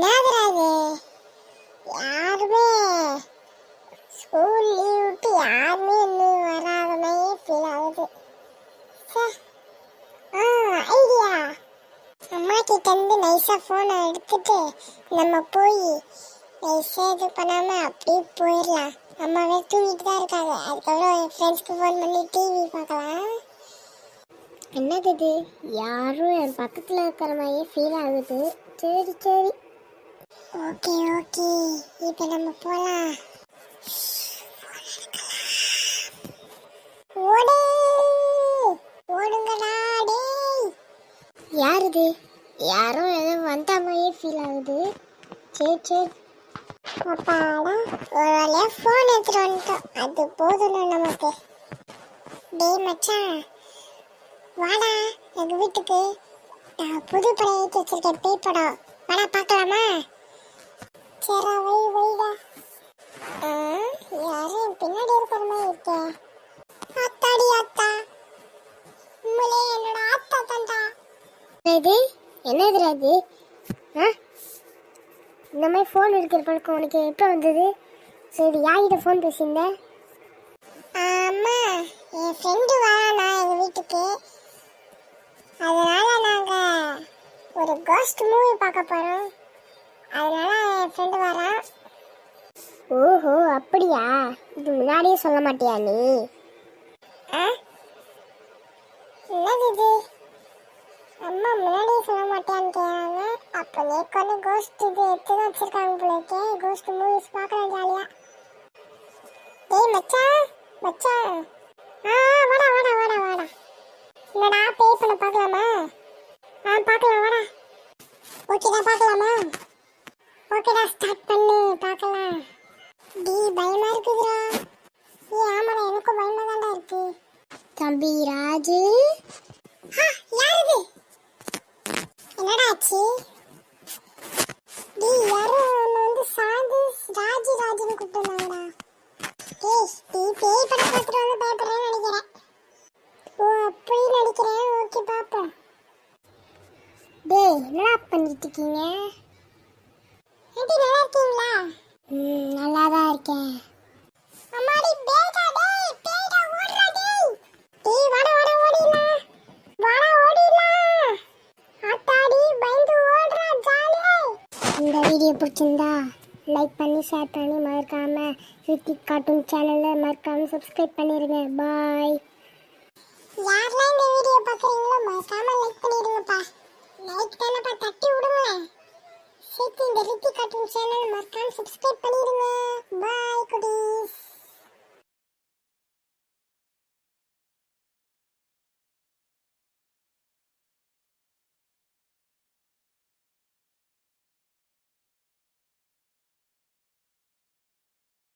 என்னதுறாது யாருமே school leave விட்டு யாருமே இன்னும் வராதமே ஃபீல் ஆகுது. ஐடியா, அம்மா கிட்ட இருந்து நைஸா போனை எடுத்துட்டு நம்ம போய் நைஸா இது பண்ணாம அப்படியே போயிடலாம். அம்மாவே தூங்கிட்டு தான் இருக்காங்க. அதுக்கப்புறம் என் ஃப்ரெண்ட்ஸ்க்கு ஃபோன் பண்ணி டிவி பார்க்கலாம். என்னது இது, யாரும் என் பக்கத்தில் இருக்கிற மாதிரியே ஃபீல் ஆகுது. சரி சரி, ஓகே ஓகே, இப்போ நம்ம போகலாம். ஓடு ஓடுங்கடா டேய். யார் இது? யாரும் ஏதோ வந்த மாதிரியே ஃபீல் ஆகுது. சரி சரி, அப்பாடா ஒரு வழியாக ஃபோன் எடுத்துகிட்டு வந்துட்டோம். அது போதும் நமக்கு. டேய் மச்சான், வாடா எங்கள் வீட்டுக்கு. நான் புது படம் ஏற்றி வச்சிருக்கேன், பேய் படம். வாடா பார்க்கலாமா? சரி வைடா. யாரும் பின்னாடி இருக்கிற மாதிரி இருக்கேன். அத்தாடி அத்தா, உங்களே என்னோட அத்தா தான்டா. இது என்னது அது? இந்த மாதிரி ஃபோன் இருக்கிற பழக்கம் உனக்கு எப்போ வந்தது? சரி, யார்கிட்ட ஃபோன் பேசியிருந்தேன்? அம்மா, என் ஃப்ரெண்டு வரானா எங்கள் வீட்டுக்கு. அதனால நாங்கள் ஒரு கோஸ்ட் மூவி பார்க்க போகிறோம். அதனால என் ஃப்ரெண்டு வரான். ஓஹோ அப்படியா? இது முன்னாடியே சொல்ல மாட்டியா நீ? என்னது இது? அம்மா முன்னாடியே சொல்ல மாட்டேன்னு கேட்குறாங்க. அப்போ நேற்று கோஸ்ட் இது எடுத்து தான் வச்சுருக்காங்க போலக்கே. கோஸ்ட் மூவிஸ் பார்க்கலாம் ஜாலியாக. ஏய் மச்சான் மச்சான், வாடா வாடா வாடா வாடா. என்னடா பேய் பண்ண பார்க்கலாமா? பார்க்கலாம் வாடா. ஓகேடா பார்க்கலாமா? ஓகேடா ஸ்டார்ட் பண்ணு பார்க்கலாம். டி பயமா இருக்குதுடா. ஆமாடா, எனக்கும் பயமா தான்டா இருக்கு. தம்பி ராஜு. யார் இது? என்னடா ஆச்சு? டி யாரும் வந்து சாந்து ராஜு ராஜுன்னு கூப்பிட்டுருந்தாங்கடா. ஏய், நீ பேய் படம் பார்த்துட்டு வந்து பயப்படுறேன்னு நினைக்கிறேன். ஓ அப்படி நடிக்கிறேன். ஓகே பாப்போம். டேய் என்னடா பண்ணிட்டு இருக்கீங்க? ஆண்டி நல்லா இருக்கீங்களா? நல்லா தான் இருக்கேன். அம்மாடி பேய்டா டேய், பேய்டா ஓடுடா டேய். டேய் வாடா வாடா ஓடிடலாம். வாடா ஓடிடலாம். ஆத்தாடி பயந்து ஓடுறா ஜாலியா. இந்த வீடியோ பிடிச்சிருந்தா லைக் பண்ணி ஷேர் பண்ணி மறக்காம ரித்திக் கார்ட்டூன் சேனலை மறக்காம சப்ஸ்கிரைப் பண்ணிருங்க. பாய். யாரெல்லாம் இந்த வீடியோ பார்க்குறீங்களோ மறக்காம லைக் பண்ணிடுங்கப்பா. லைக் தானப்பா, தட்டி விடுங்க. சேர்த்து இந்த ரித்திக் கார்ட்டூன் சேனல் மறக்காம சப்ஸ்கிரைப் பண்ணிடுங்க. பாய் குடீஸ்.